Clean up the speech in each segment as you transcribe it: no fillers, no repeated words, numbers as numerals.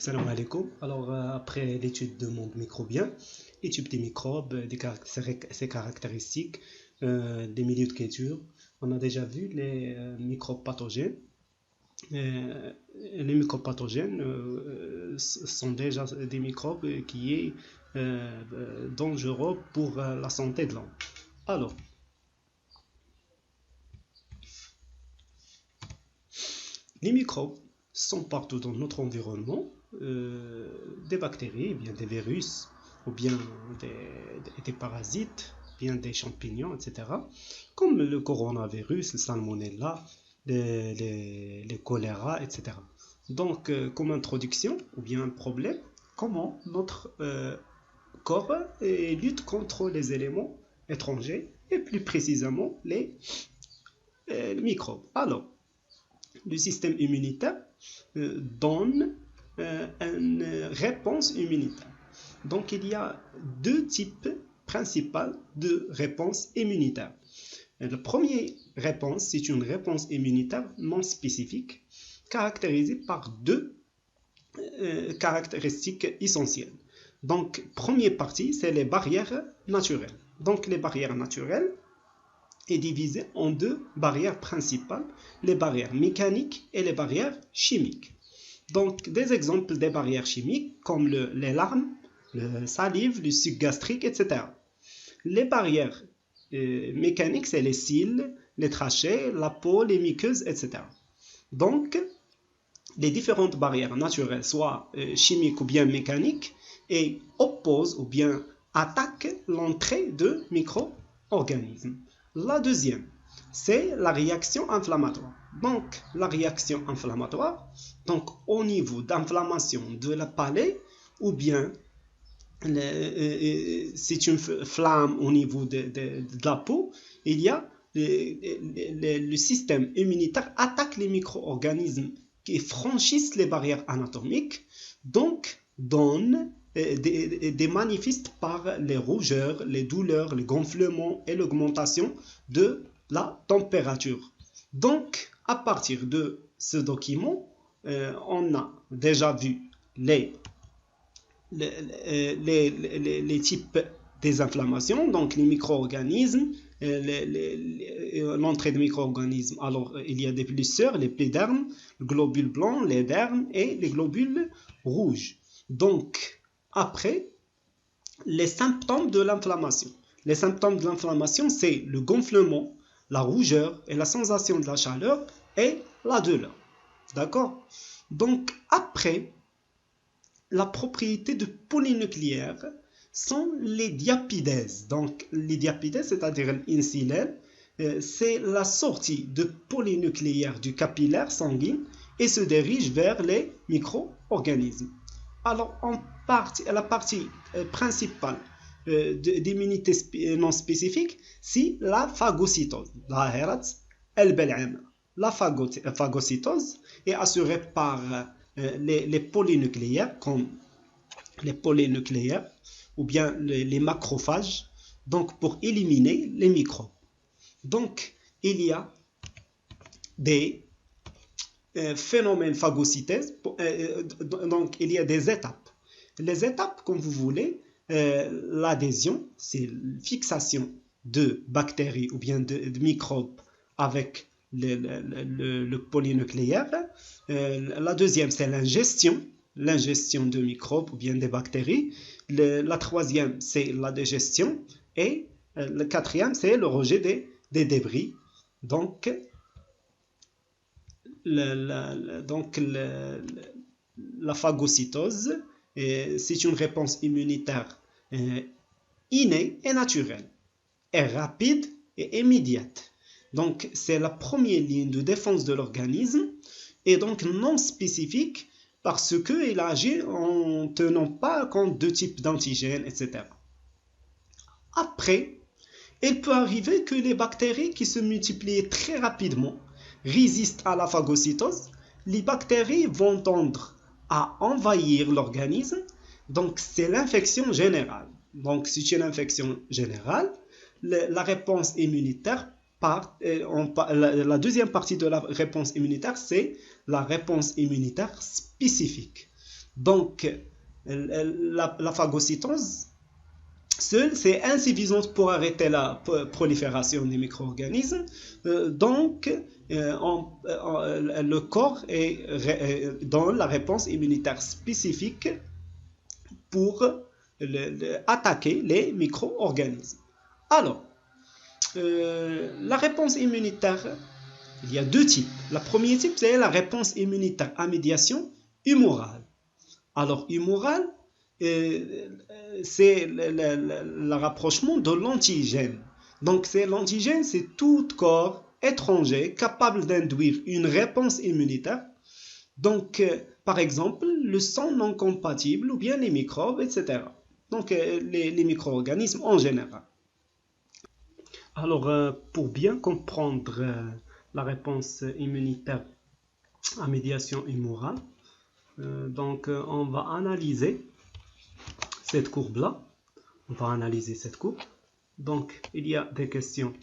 Salam alaikum. Alors, après l'étude de monde microbien, étude des microbes, ses caractéristiques, des milieux de culture, on a déjà vu les microbes pathogènes. Les microbes pathogènes sont déjà des microbes qui sont dangereux pour la santé de l'homme. Alors, les microbes sont partout dans notre environnement, des bactéries, bien des virus, ou bien des parasites, bien des champignons, etc. Comme le coronavirus, le salmonella, les choléra, etc. Donc, comme introduction, ou bien un problème, comment notre corps lutte contre les éléments étrangers, et plus précisément les microbes. Alors, le système immunitaire donne une réponse immunitaire. Donc il y a deux types principaux de réponse immunitaire. La première réponse, c'est une réponse immunitaire non spécifique, caractérisée par deux caractéristiques essentielles. Donc, première partie, c'est les barrières naturelles. Donc, les barrières naturelles est divisé en deux barrières principales, les barrières mécaniques et les barrières chimiques. Donc, des exemples des barrières chimiques comme les larmes, la salive, le suc gastrique, etc. Les barrières mécaniques, c'est les cils, les trachées, la peau, les muqueuses, etc. Donc, les différentes barrières naturelles, soit chimiques ou bien mécaniques, et opposent ou bien attaquent l'entrée de micro-organismes. La deuxième, c'est la réaction inflammatoire. Donc, la réaction inflammatoire, donc au niveau d'inflammation de la palais, ou bien c'est une flamme au niveau de la peau, il y a le système immunitaire attaque les micro-organismes qui franchissent les barrières anatomiques, donc donne des manifestes par les rougeurs, les douleurs, les gonflements et l'augmentation de la température. Donc, à partir de ce document, on a déjà vu les types des inflammations, donc les micro-organismes, l'entrée de micro-organismes. Alors, il y a des blessures, les plédermes, les globules blancs, les dermes et les globules rouges. Donc, après, les symptômes de l'inflammation. Les symptômes de l'inflammation, c'est le gonflement, la rougeur et la sensation de la chaleur et la douleur. D'accord? Donc, après, la propriété de polynucléaire sont les diapidèses. Donc, les diapidèses, c'est-à-dire l'insulène, c'est la sortie de polynucléaire du capillaire sanguin et se dirige vers les micro-organismes. Alors, la partie principale d'immunité non spécifique, c'est la phagocytose. La phagocytose est assurée par les polynucléaires, comme les polynucléaires ou bien les macrophages, donc pour éliminer les microbes. Donc, il y a des phénomènes phagocytose, donc il y a des étapes. Les étapes, comme vous voulez, l'adhésion, c'est la fixation de bactéries ou bien de microbes avec le polynucléaire. La deuxième, c'est l'ingestion de microbes ou bien des bactéries. La troisième, c'est la digestion. Et le quatrième, c'est le rejet des débris. Donc, la phagocytose, c'est une réponse immunitaire innée et naturelle, et rapide et immédiate. Donc, c'est la première ligne de défense de l'organisme et donc non spécifique parce qu'il agit en tenant pas compte de types d'antigènes, etc. Après, il peut arriver que les bactéries qui se multiplient très rapidement résistent à la phagocytose. Les bactéries vont tendre à envahir l'organisme. Donc, c'est l'infection générale. Donc, c'est une infection générale. La réponse immunitaire, la deuxième partie de la réponse immunitaire, c'est la réponse immunitaire spécifique. Donc, la phagocytose seule, c'est insuffisant pour arrêter la prolifération des micro-organismes. Donc, le corps donne la réponse immunitaire spécifique pour attaquer les micro-organismes. Alors, la réponse immunitaire, il y a deux types. Le premier type, c'est la réponse immunitaire à médiation humorale. Alors, humorale, c'est le rapprochement de l'antigène. Donc, l'antigène, c'est tout corps étranger capable d'induire une réponse immunitaire. Donc, par exemple, le sang non compatible ou bien les microbes, etc. Donc, les micro-organismes en général. Alors, pour bien comprendre la réponse immunitaire à médiation humorale, donc on va analyser cette courbe-là. On va analyser cette courbe. Donc, il y a des questions.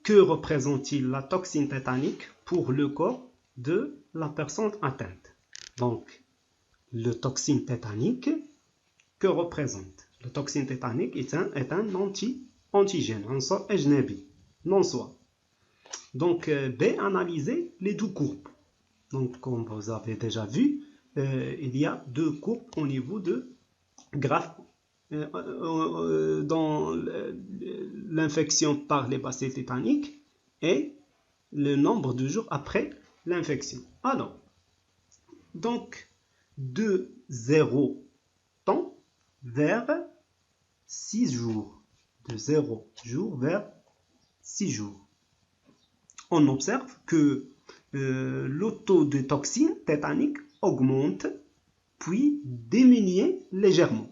Que représente-t-il la toxine tétanique pour le corps de la personne atteinte? Donc, le toxine tétanique, que représente? Le toxine tétanique est un antigène, un sort ajnabi, non soi. Donc, B, analyser les deux courbes. Donc, comme vous avez déjà vu, il y a deux courbes au niveau de graphe dans l'infection par les bacilles tétaniques et le nombre de jours après l'infection. Alors, donc, de 0 temps vers 6 jours. De 0 jours vers 6 jours. On observe que le taux de toxine tétanique augmente puis diminue légèrement.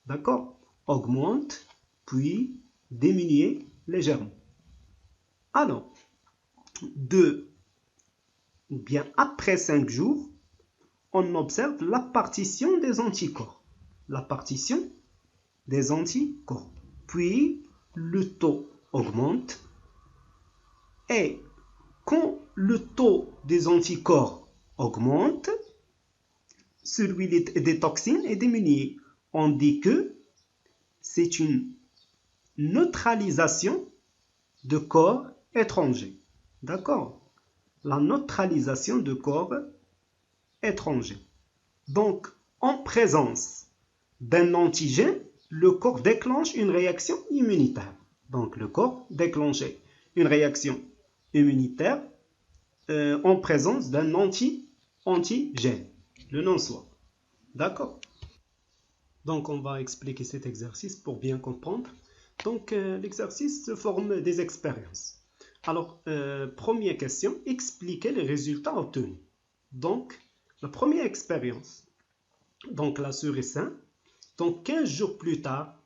D'accord? Augmente puis diminue légèrement. Alors, bien après 5 jours, on observe la partition des anticorps. La partition des anticorps. Puis, le taux augmente. Et quand le taux des anticorps augmente, celui des toxines est diminué. On dit que c'est une neutralisation de corps étrangers. D'accord? La neutralisation de corps étrangers. Donc, en présence d'un antigène, le corps déclenche une réaction immunitaire. Donc, le corps déclenche une réaction immunitaire en présence d'un antigène, le non-soi. D'accord? Donc, on va expliquer cet exercice pour bien comprendre. Donc, l'exercice se forme des expériences. Alors, première question, expliquer les résultats obtenus. Donc, la première expérience, donc la souris saine, donc 15 jours plus tard,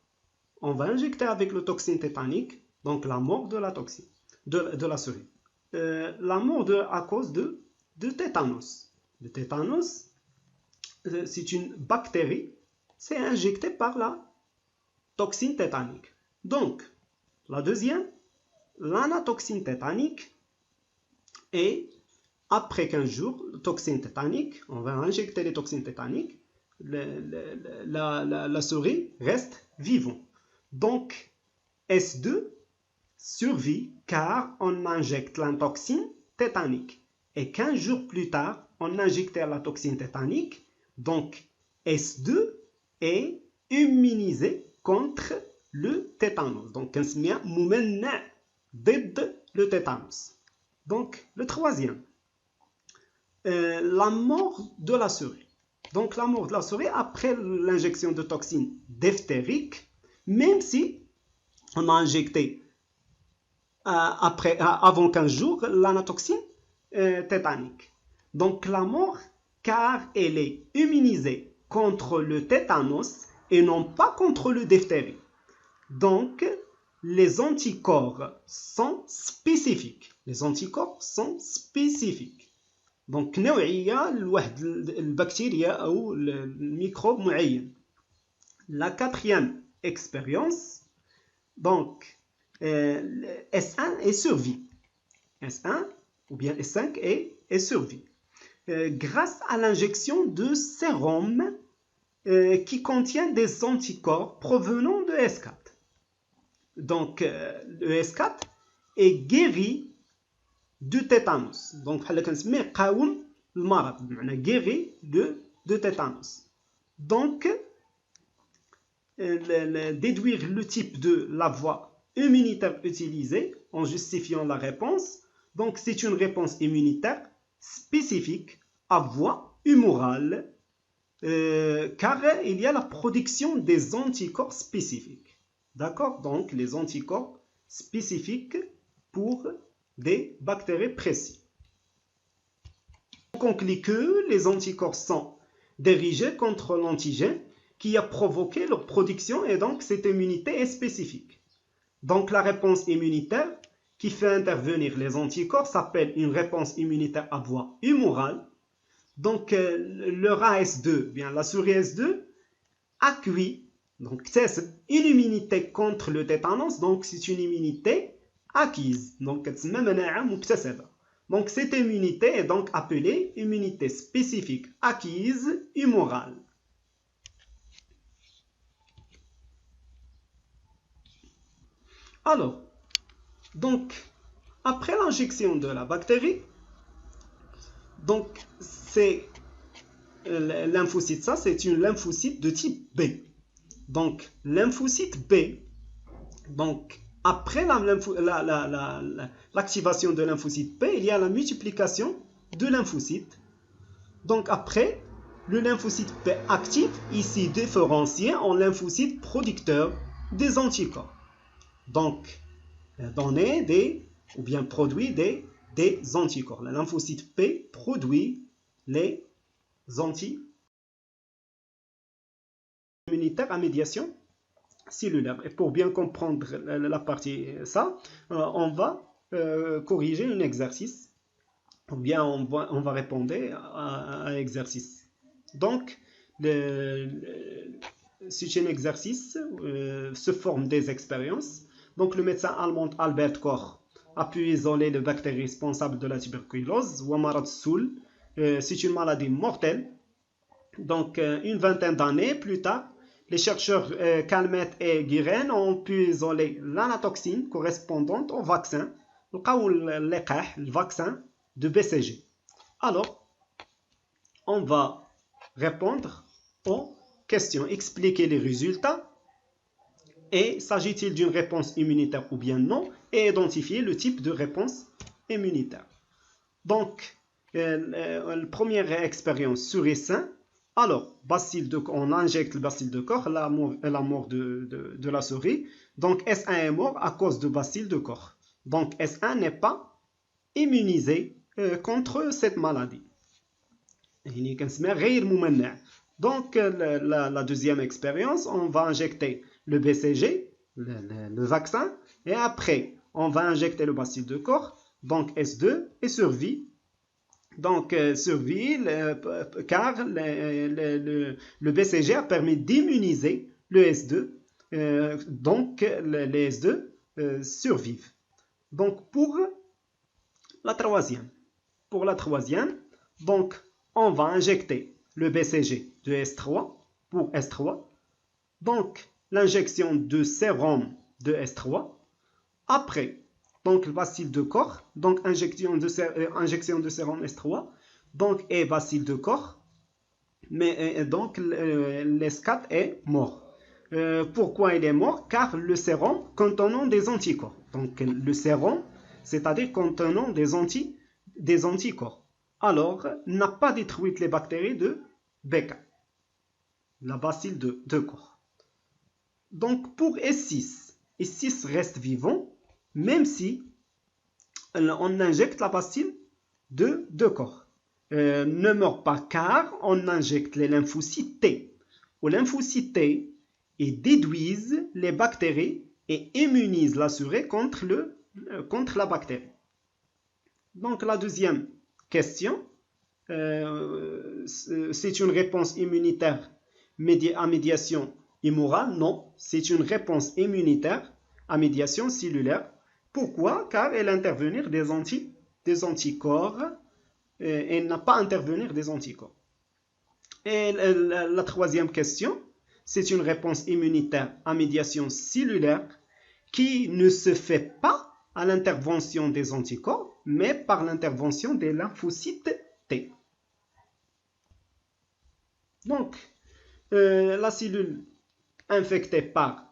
on va injecter avec le toxine tétanique, donc la mort de la toxine, de la souris. La mort à cause de tétanos. Le tétanos, c'est une bactérie, c'est injecté par la toxine tétanique. Donc, la deuxième, l'anatoxine tétanique, et après 15 jours, toxine tétanique, on va injecter les toxines tétaniques, la souris reste vivante. Donc, S2 survit car on injecte la toxine tétanique. Et 15 jours plus tard, on injecte la toxine tétanique. Donc, S2 est immunisé contre le tétanos. Donc, on se met le tétanos. Donc, le troisième, la mort de la souris. Donc, la mort de la souris après l'injection de toxine diphtérique, même si on a injecté avant 15 jours l'anatoxine tétanique. Donc, la mort, car elle est immunisée contre le tétanos et non pas contre le diphtérie. Donc, les anticorps sont spécifiques. Les anticorps sont spécifiques. Donc, نوعية لواحد البكتيريا أو الميكروب معين. La quatrième expérience, donc, S1 est survie. S1 ou bien S5 est survie. grâce à l'injection de sérum qui contient des anticorps provenant de S4. Donc, le S4 est guéri du tétanos. Donc, guéri de tétanos. Donc, déduire le type de la voie immunitaire utilisée en justifiant la réponse. Donc, c'est une réponse immunitaire spécifique à voie humorale car il y a la production des anticorps spécifiques. D'accord? Donc, les anticorps spécifiques pour des bactéries précises. On conclut que les anticorps sont dirigés contre l'antigène qui a provoqué leur production et donc cette immunité est spécifique. Donc, la réponse immunitaire qui fait intervenir les anticorps s'appelle une réponse immunitaire à voie humorale. Donc, le rat S2, bien la souris S2, acquis, donc c'est une immunité contre le tétanos, donc c'est une immunité acquise. Donc, cette immunité est donc appelée immunité spécifique acquise humorale. Alors, donc, après l'injection de la bactérie, donc c'est lymphocyte, ça c'est une lymphocyte de type B. Donc, lymphocyte B, donc après l'activation de lymphocyte B, il y a la multiplication de lymphocytes. Donc après, le lymphocyte B actif, ici différencié en lymphocyte producteur des anticorps. Donc, donner ou bien produit des anticorps. Le lymphocyte P produit les anticorps immunitaires à médiation cellulaire. Et pour bien comprendre la partie ça, on va corriger un exercice, ou bien on va répondre à un exercice. Donc, c'est un exercice se forme des expériences. Donc, le médecin allemand Albert Koch a pu isoler les bactéries responsables de la tuberculose, Wamarad Soul. C'est une maladie mortelle. Donc, une vingtaine d'années plus tard, les chercheurs Calmette et Guérin ont pu isoler l'anatoxine correspondante au vaccin, le vaccin de BCG. Alors, on va répondre aux questions, expliquer les résultats et s'agit-il d'une réponse immunitaire ou bien non et identifier le type de réponse immunitaire. Donc, la première expérience souris sain. Alors, on injecte le bacille de Koch, la mort de la souris. Donc, S1 est mort à cause de bacille de Koch. Donc, S1 n'est pas immunisé contre cette maladie. Donc, la deuxième expérience, on va injecter le BCG, le vaccin, et après, on va injecter le bacille de Koch, donc S2, et survie. Donc, survie, car le BCG a permis d'immuniser le S2, donc les S2 survivent. Donc, pour la troisième, donc, on va injecter le BCG de S3 pour S3. Donc, l'injection de sérum de S3. Après, donc le bacille de Koch, donc injection de sérum S3, donc et bacille de Koch, mais donc l'S4 est mort. Pourquoi il est mort? Car le sérum contenant des anticorps. Donc le sérum, c'est-à-dire contenant des anticorps. Alors, n'a pas détruit les bactéries de BK, la bacille de Koch. Donc pour S6, S6 reste vivant, même si on injecte la bacille de Koch. Ne meurt pas car on injecte les lymphocytes T. Aux lymphocytes T, ils déduisent les bactéries et immunisent la souris contre la bactérie. Donc la deuxième question, c'est une réponse immunitaire à médiation immorale? Non, c'est une réponse immunitaire à médiation cellulaire. Pourquoi? Car elle intervenir des anticorps et n'a pas à intervenir des anticorps. Et la troisième question, c'est une réponse immunitaire à médiation cellulaire qui ne se fait pas à l'intervention des anticorps, mais par l'intervention des lymphocytes T. Donc, la cellule infectée par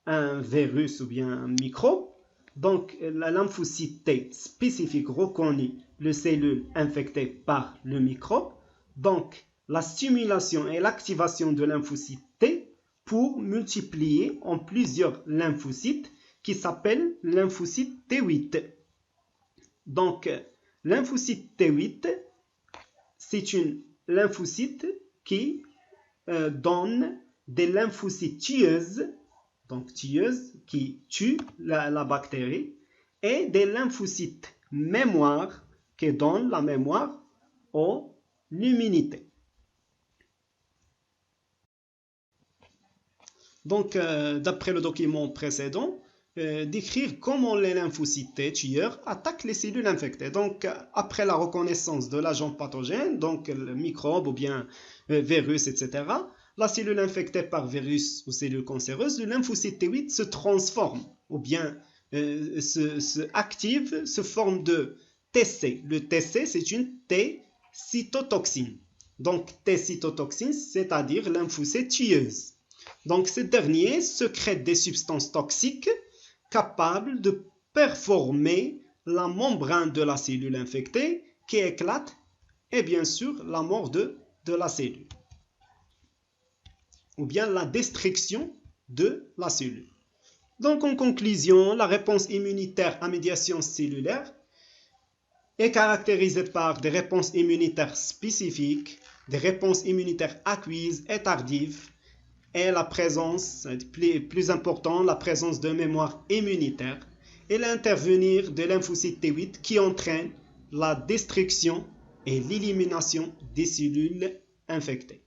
un virus ou bien un microbe, donc la lymphocyte T spécifique reconnaît les cellules infectées par le microbe, donc la stimulation et l'activation de lymphocytes T pour multiplier en plusieurs lymphocytes qui s'appellent lymphocytes T8. Donc, lymphocyte T8, c'est une lymphocyte qui donne des lymphocytes tueuses, donc tueuses qui tuent la bactérie, et des lymphocytes mémoire qui donnent la mémoire ou l'immunité. Donc, d'après le document précédent, décrire comment les lymphocytes tueurs attaquent les cellules infectées. Donc, après la reconnaissance de l'agent pathogène, donc le microbe ou bien virus, etc., la cellule infectée par virus ou cellule cancéreuse, le lymphocyte T8 se transforme ou bien se active, se forme de TC. Le TC, c'est une T-cytotoxine. Donc, T-cytotoxine, c'est-à-dire lymphocyte tueuse. Donc, ces derniers sécrètent des substances toxiques capables de performer la membrane de la cellule infectée qui éclate et bien sûr la mort de la cellule ou bien la destruction de la cellule. Donc, en conclusion, la réponse immunitaire à médiation cellulaire est caractérisée par des réponses immunitaires spécifiques, des réponses immunitaires acquises et tardives, et la présence, plus important, la présence de mémoire immunitaire et l'intervenir de lymphocytes T8 qui entraîne la destruction et l'élimination des cellules infectées.